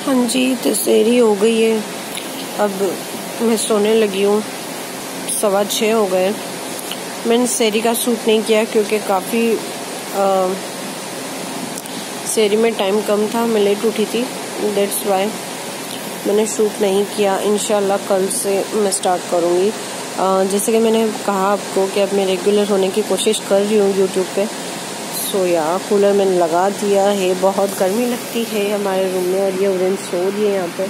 हाँ जी, तो सेरी हो गई है। अब मैं सोने लगी हूँ। 6:15 हो गए। मैंने सेरी का शूट नहीं किया क्योंकि काफ़ी सेरी में टाइम कम था, मैं लेट उठी थी, दैट्स वाई मैंने शूट नहीं किया। इंशाल्लाह कल से मैं स्टार्ट करूँगी। जैसे कि मैंने कहा आपको कि अब मैं रेगुलर होने की कोशिश कर रही हूँ यूट्यूब पे। सो कूलर मैंने लगा दिया है। बहुत गर्मी लगती है हमारे रूम में और ये उड़न सो रही है यहाँ पे।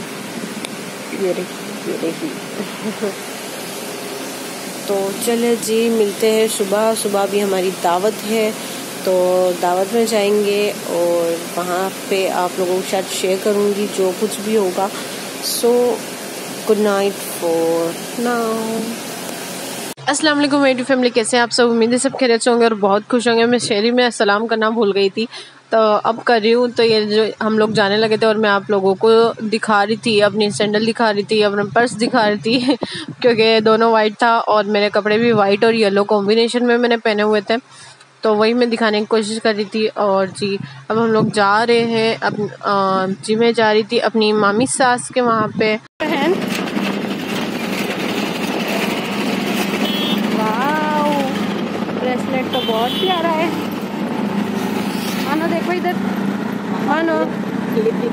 ये रही तो चले जी, मिलते हैं सुबह। सुबह भी हमारी दावत है, तो दावत में जाएंगे और वहाँ पे आप लोगों के साथ शेयर करूँगी जो कुछ भी होगा। So good night for now. अस्सलाम वालेकुम मेरी फैमिली, कैसे हैं आप सब? उम्मीद है सब खैरियत से होंगे और बहुत खुश होंगे। मैं शेरी में सलाम करना भूल गई थी तो अब कर रही हूँ। तो ये जो हम लोग जाने लगे थे और मैं आप लोगों को दिखा रही थी, अपनी सैंडल दिखा रही थी, अपना पर्स दिखा रही थी क्योंकि दोनों वाइट था और मेरे कपड़े भी वाइट और येलो कॉम्बिनेशन में मैंने पहने हुए थे, तो वही मैं दिखाने की कोशिश कर रही थी। और जी अब हम लोग जा रहे हैं जी मैं जा रही थी अपनी मामी सास के वहाँ पे। ब्रेसलेट तो बहुत प्यारा है। मानो देखो इधर, मानो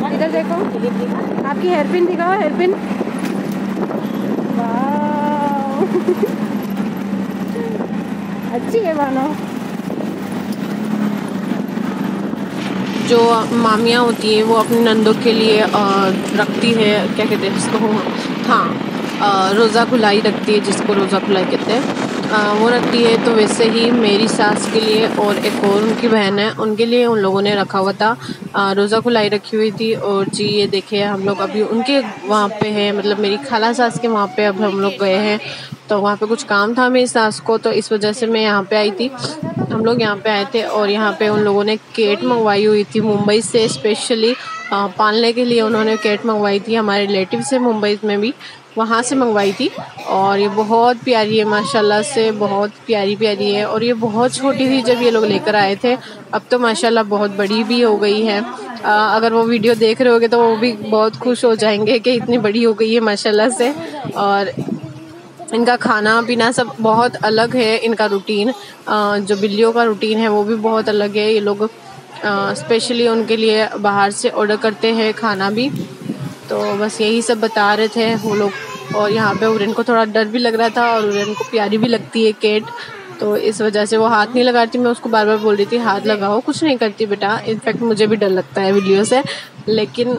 इधर देखो, आपकी हेयरपिन दिखाओ, हेयरपिन। वाह अच्छी है मानो। जो मामियाँ होती है वो अपनी नंदों के लिए रखती है, क्या कहते हैं इसको, हाँ रोज़ा खुलाई रखती है, जिसको रोज़ा खुलाई कहते हैं, वो रखती है। तो वैसे ही मेरी सास के लिए और एक और उनकी बहन है, उनके लिए उन लोगों ने रखा हुआ था, रोज़ा खुलाई रखी हुई थी। और जी ये देखिए हम लोग अभी उनके वहाँ पे हैं, मतलब मेरी खाला सास के वहाँ पे अब हम लोग गए हैं। तो वहाँ पे कुछ काम था मेरी सास को, तो इस वजह से मैं यहाँ पे आई थी। हम लोग यहाँ पे आए थे और यहाँ पे उन लोगों ने केट मंगवाई हुई थी मुंबई से, स्पेशली पालने के लिए उन्होंने केट मंगवाई थी। हमारे रिलेटिव से मुंबई में भी वहाँ से मंगवाई थी और ये बहुत प्यारी है, माशाल्लाह से बहुत प्यारी प्यारी है। और ये बहुत छोटी थी जब ये लोग लेकर आए थे, अब तो माशाल्लाह बहुत बड़ी भी हो गई है। अगर वो वीडियो देख रहे होगे तो वो भी बहुत खुश हो जाएंगे कि इतनी बड़ी हो गई है माशाल्लाह से। और इनका खाना पीना सब बहुत अलग है, इनका रूटीन, जो बिल्लियों का रूटीन है वो भी बहुत अलग है। ये लोग स्पेशली उनके लिए बाहर से ऑर्डर करते हैं खाना भी। तो बस यही सब बता रहे थे वो लोग। और यहाँ पे उरेन को थोड़ा डर भी लग रहा था और उरेन को प्यारी भी लगती है केट, तो इस वजह से वो हाथ नहीं लगाती। मैं उसको बार बार बोल रही थी हाथ लगाओ, कुछ नहीं करती बेटा। इनफैक्ट मुझे भी डर लगता है बिल्लियों से, लेकिन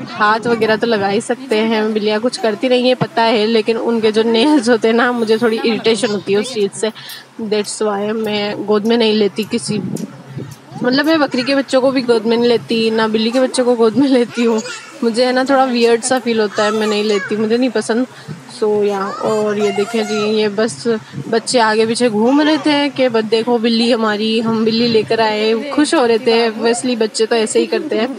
हाथ वगैरह तो लगा ही सकते हैं। बिल्लियाँ कुछ करती नहीं है पता है, लेकिन उनके जो नेल्स होते हैं ना, मुझे थोड़ी इरिटेशन होती है उस चीज़ से। दैट्स वाई मैं गोद में नहीं लेती किसी, मतलब मैं बकरी के बच्चों को भी गोद में नहीं लेती, ना बिल्ली के बच्चों को गोद में लेती हूँ। मुझे है ना थोड़ा वियर्ड सा फील होता है, मैं नहीं लेती, मुझे नहीं पसंद। सो और ये देखें जी, ये बस बच्चे आगे पीछे घूम रहे थे कि बस देखो बिल्ली हमारी, हम बिल्ली लेकर आए, खुश हो रहे थे। ऑब्वियसली बच्चे तो ऐसे ही करते हैं।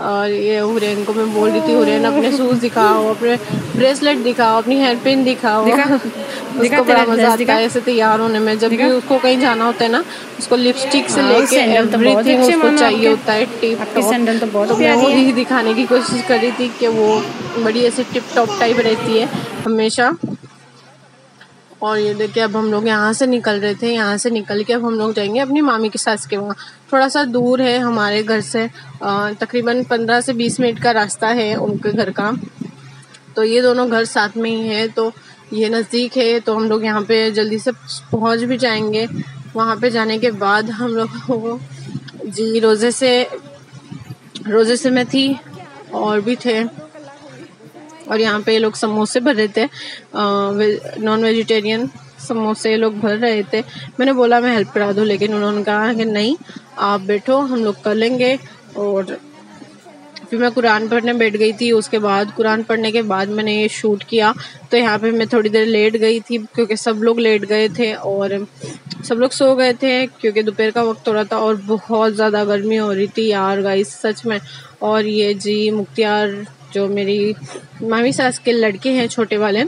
और ये हुरैन को मैं बोल रही थी, हुरैन अपने शूज़ दिखाओ, अपने ब्रेसलेट दिखाओ, अपनी हेयर पिन दिखाओ। उसको बड़ा मजा आता है ऐसे तैयार होने में। जब भी उसको कहीं जाना होता है ना, उसको लिपस्टिक से लेके एवरीथिंग उसको चाहिए होता है टिप टॉप। तो मैं वो ही दिखाने की कोशिश कर रही थी कि वो बड़ी ऐसे टिप टॉप टाइप रहती है हमेशा। और ये देखिए अब हम लोग यहाँ से निकल रहे थे, यहाँ से निकल के अब हम लोग जाएंगे अपनी मामी की सास के वहाँ। थोड़ा सा दूर है हमारे घर से, तकरीबन 15 से 20 मिनट का रास्ता है उनके घर का। तो ये दोनों घर साथ में ही है, तो ये नज़दीक है, तो हम लोग यहाँ पे जल्दी से पहुँच भी जाएंगे। वहाँ पे जाने के बाद हम लोग को जी रोज़े से मैं थी और भी थे। और यहाँ पे ये लोग समोसे भर रहे थे, नॉन वेजिटेरियन समोसे लोग भर रहे थे। मैंने बोला मैं हेल्प करा दूँ, लेकिन उन्होंने कहा कि नहीं आप बैठो, हम लोग कर लेंगे। और फिर मैं कुरान पढ़ने बैठ गई थी। उसके बाद कुरान पढ़ने के बाद मैंने ये शूट किया। तो यहाँ पे मैं थोड़ी देर लेट गई थी क्योंकि सब लोग लेट गए थे और सब लोग सो गए थे क्योंकि दोपहर का वक्त हो रहा था और बहुत ज़्यादा गर्मी हो रही थी यार गाइस सच में। और ये जी मुख्तियार जो मेरी मामी सास के लड़के हैं छोटे वाले,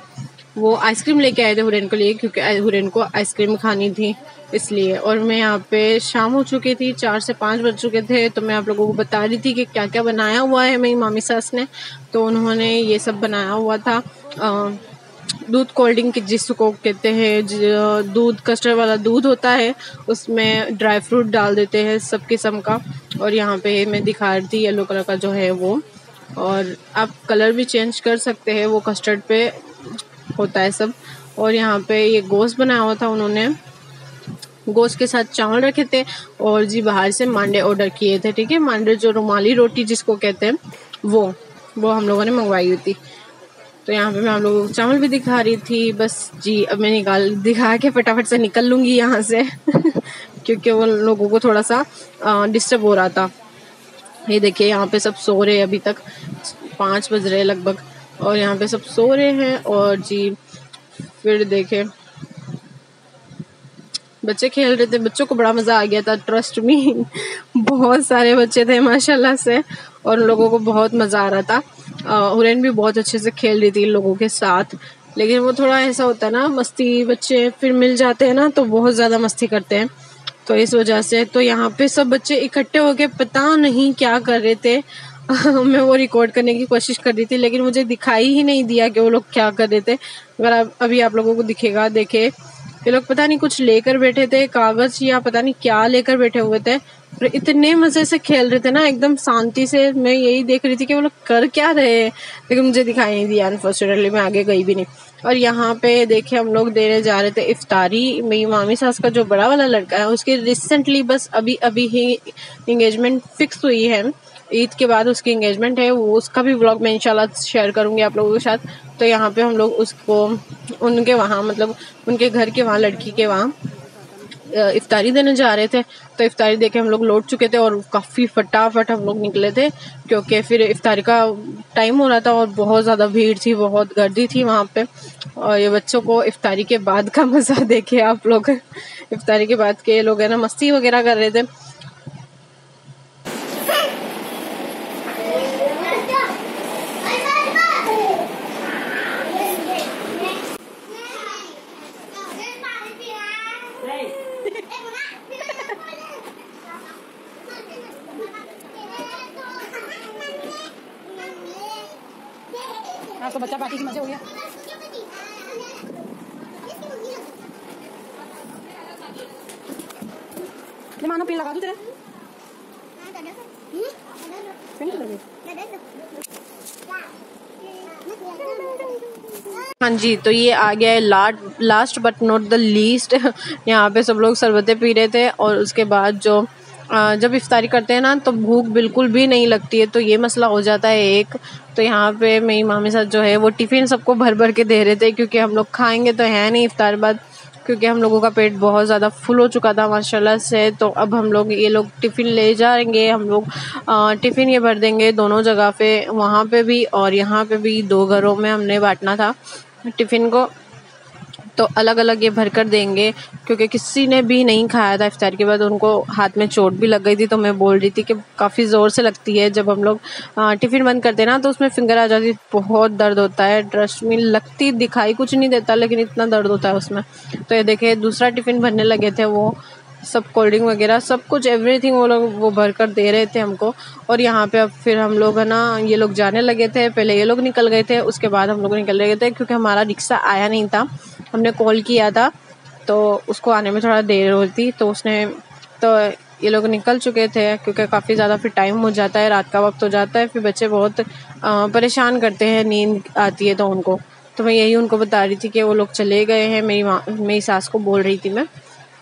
वो आइसक्रीम लेके आए थे हुरैन को लिए, क्योंकि हुरैन को आइसक्रीम खानी थी, इसलिए। और मैं यहाँ पे शाम हो चुकी थी, 4 से 5 बज चुके थे, तो मैं आप लोगों को बता रही थी कि क्या क्या बनाया हुआ है मेरी मामी सास ने। तो उन्होंने ये सब बनाया हुआ था, दूध कोल्ड ड्रिंक जिसको कहते हैं, दूध कस्टर्ड वाला दूध होता है, उसमें ड्राई फ्रूट डाल देते हैं सब किस्म का। और यहाँ पे मैं दिखा रही थी येलो कलर का जो है वो, और आप कलर भी चेंज कर सकते हैं, वो कस्टर्ड पे होता है सब। और यहाँ पे ये गोश्त बनाया हुआ था उन्होंने, गोश्त के साथ चावल रखे थे। और जी बाहर से मांडे ऑर्डर किए थे, ठीक है, मांडे जो रुमाली रोटी जिसको कहते हैं वो हम लोगों ने मंगवाई हुई थी। तो यहाँ पे मैं आप लोगों को चावल भी दिखा रही थी बस जी। अब मैं दिखा के फटाफट से निकल लूँगी यहाँ से क्योंकि वो लोगों को थोड़ा सा डिस्टर्ब हो रहा था। ये देखिए यहाँ पे सब सो रहे हैं, अभी तक 5 बज रहे लगभग, और यहाँ पे सब सो रहे हैं। और जी फिर देखे बच्चे खेल रहे थे, बच्चों को बड़ा मज़ा आ गया था, ट्रस्ट मी बहुत सारे बच्चे थे माशाल्लाह से, और उन लोगों को बहुत मज़ा आ रहा था। हुरैन भी बहुत अच्छे से खेल रही थी इन लोगों के साथ। लेकिन वो थोड़ा ऐसा होता है ना, मस्ती, बच्चे फिर मिल जाते हैं ना तो बहुत ज़्यादा मस्ती करते हैं, तो इस वजह से। तो यहाँ पे सब बच्चे इकट्ठे होके पता नहीं क्या कर रहे थे मैं वो रिकॉर्ड करने की कोशिश कर रही थी, लेकिन मुझे दिखाई ही नहीं दिया कि वो लोग क्या कर रहे थे। अगर अभी आप लोगों को दिखेगा, देखे ये लोग पता नहीं कुछ लेकर बैठे थे, कागज या पता नहीं क्या लेकर बैठे हुए थे, और इतने मजे से खेल रहे थे ना, एकदम शांति से। मैं यही देख रही थी कि वो लोग कर क्या रहे हैं, लेकिन मुझे दिखाई नहीं दिया अनफॉर्चुनेटली, मैं आगे गई भी नहीं। और यहाँ पे देखिए हम लोग देने जा रहे थे इफ्तारी। मेरी मामी सास का जो बड़ा वाला लड़का है उसकी रिसेंटली बस अभी ही इंगेजमेंट फिक्स हुई है, ईद के बाद उसकी इंगेजमेंट है। वो उसका भी व्लॉग मैं इंशाल्लाह शेयर करूंगी आप लोगों के साथ। तो यहाँ पे हम लोग उसको उनके वहाँ, मतलब उनके घर के वहाँ, लड़की के वहाँ इफ्तारी देने जा रहे थे। तो इफ्तारी देके हम लोग लौट चुके थे और काफ़ी फटाफट हम लोग निकले थे, क्योंकि फिर इफ्तारी का टाइम हो रहा था और बहुत ज़्यादा भीड़ थी, बहुत गर्दी थी वहाँ पे। और ये बच्चों को इफ्तारी के बाद का मज़ा देखे आप लोग इफ्तारी के बाद के लोग है ना मस्ती वगैरह कर रहे थे। तो बच्चा पार्टी की मजे हो गया। मानो पेड़ लगा दूं तेरे। हाँ जी, तो ये आ गया है last but not the least यहाँ पे सब लोग शरबतें पी रहे थे। और उसके बाद जो जब इफ्तारी करते हैं ना तो भूख बिल्कुल भी नहीं लगती है, तो ये मसला हो जाता है एक। तो यहाँ पे मेरी मामी साथ जो है वो टिफ़िन सबको भर भर के दे रहे थे, क्योंकि हम लोग खाएंगे तो है नहीं इफ्तार बाद, क्योंकि हम लोगों का पेट बहुत ज़्यादा फुल हो चुका था माशाल्लाह से। तो अब हम लोग ये लोग टिफ़िन ले जाएंगे, हम लोग टिफ़िन ये भर देंगे दोनों जगह पे, वहाँ पे भी और यहाँ पे भी। 2 घरों में हमने बांटना था टिफ़िन को, तो अलग अलग ये भर कर देंगे, क्योंकि किसी ने भी नहीं खाया था इफ्तार के बाद, उनको हाथ में चोट भी लग गई थी। तो मैं बोल रही थी कि काफ़ी ज़ोर से लगती है जब हम लोग टिफ़िन बंद करते हैं ना, तो उसमें फिंगर आ जाती, बहुत दर्द होता है, ट्रस्ट में। लगती दिखाई कुछ नहीं देता, लेकिन इतना दर्द होता है उसमें। तो ये देखिए दूसरा टिफ़िन भरने लगे थे, वो सब कोल्ड ड्रिंक वगैरह सब कुछ एवरीथिंग वो लोग वो भर कर दे रहे थे हमको। और यहाँ पे अब फिर हम लोग है ना, ये लोग जाने लगे थे, पहले ये लोग निकल गए थे, उसके बाद हम लोग निकल गए थे, क्योंकि हमारा रिक्शा आया नहीं था। हमने कॉल किया था तो उसको आने में थोड़ा देर होती, तो ये लोग निकल चुके थे, क्योंकि काफ़ी ज़्यादा फिर टाइम हो जाता है, रात का वक्त हो जाता है, फिर बच्चे बहुत परेशान करते हैं, नींद आती है तो उनको। तो मैं यही उनको बता रही थी कि वो लोग चले गए हैं। मेरी सास को बोल रही थी मैं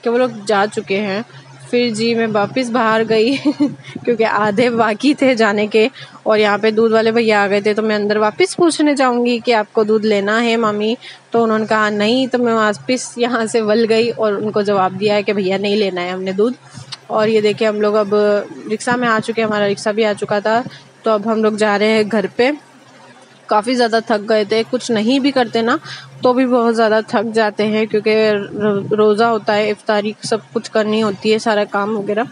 कि वो लोग जा चुके हैं। फिर जी मैं वापस बाहर गई क्योंकि आधे बाकी थे जाने के, और यहाँ पे दूध वाले भैया आ गए थे। तो मैं अंदर वापस पूछने जाऊँगी कि आपको दूध लेना है मामी, तो उन्होंने कहा नहीं। तो मैं वापस यहाँ से वल गई और उनको जवाब दिया है कि भैया नहीं लेना है हमने दूध। और ये देखिए हम लोग अब रिक्शा में आ चुके हैं, हमारा रिक्शा भी आ चुका था। तो अब हम लोग जा रहे हैं घर पे। काफ़ी ज़्यादा थक गए थे, कुछ नहीं भी करते ना तो भी बहुत ज़्यादा थक जाते हैं, क्योंकि रोज़ा होता है, इफ्तारी सब कुछ करनी होती है, सारा काम वगैरह।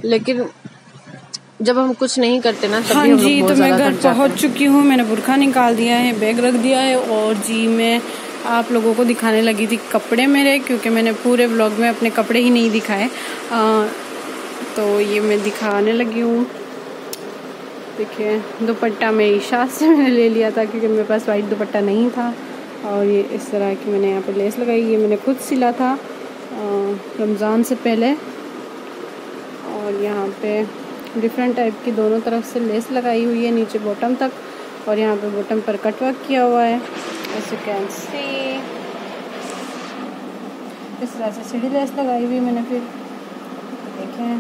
लेकिन जब हम कुछ नहीं करते ना तभी हम लोग बहुत ज़्यादा थक जाते हैं। तो मैं घर पहुंच चुकी हूँ, मैंने बुरखा निकाल दिया है, बैग रख दिया है, और जी मैं आप लोगों को दिखाने लगी थी कपड़े मेरे, क्योंकि मैंने पूरे व्लॉग में अपने कपड़े ही नहीं दिखाए। तो ये मैं दिखाने लगी हूँ। देखिए दुपट्टा मेरी सास से मैंने ले लिया था, क्योंकि मेरे पास वाइट दुपट्टा नहीं था। और ये इस तरह की मैंने यहाँ पे लेस लगाई, ये मैंने खुद सिला था रमज़ान से पहले। और यहाँ पे डिफरेंट टाइप की दोनों तरफ से लेस लगाई हुई है नीचे बॉटम तक, और यहाँ पे बॉटम पर कट वर्क किया हुआ है, एज यू कैन सी। इस तरह से सीढ़ी लेस लगाई हुई मैंने, फिर देखें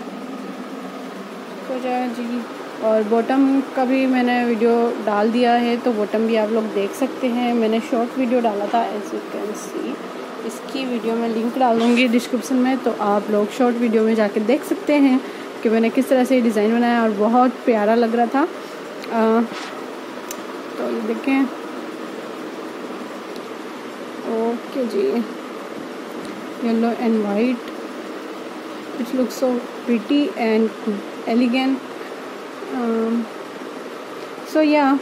तो जाए जी। और बॉटम का भी मैंने वीडियो डाल दिया है, तो बॉटम भी आप लोग देख सकते हैं। मैंने शॉर्ट वीडियो डाला था, एज यू कैन सी। इसकी वीडियो मैं लिंक डाल दूँगी डिस्क्रिप्शन में, तो आप लोग शॉर्ट वीडियो में जाके देख सकते हैं कि मैंने किस तरह से डिज़ाइन बनाया, और बहुत प्यारा लग रहा था। तो ये देखें। ओके जी, yellow and white which looks so pretty and elegant. So yeah,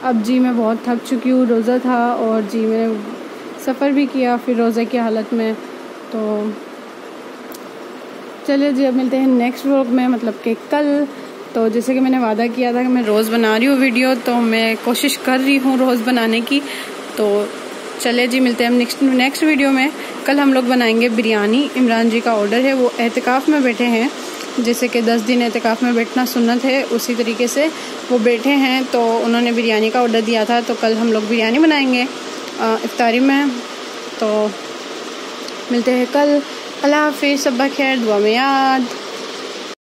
अब जी मैं बहुत थक चुकी हूँ, रोज़ा था और जी मैंने सफ़र भी किया फिर रोज़े की हालत में। तो चलिए जी अब मिलते हैं नेक्स्ट व्लॉग में, मतलब कि कल। तो जैसे कि मैंने वादा किया था कि मैं रोज़ बना रही हूँ वीडियो, तो मैं कोशिश कर रही हूँ रोज़ बनाने की। तो चलिए जी मिलते हैं हम नेक्स्ट वीडियो में। कल हम लोग बनाएंगे बिरयानी। इमरान जी का ऑर्डर है, वो एहतिकाफ़ में बैठे हैं, जैसे कि 10 दिन एहतिकाफ़ में बैठना सुन्नत है, उसी तरीके से वो बैठे हैं। तो उन्होंने बिरयानी का ऑर्डर दिया था, तो कल हम लोग बिरयानी बनाएंगे इफ्तारी में। तो मिलते हैं कल। अल्लाह हाफ़िज़, सब खैर, दुआ में याद।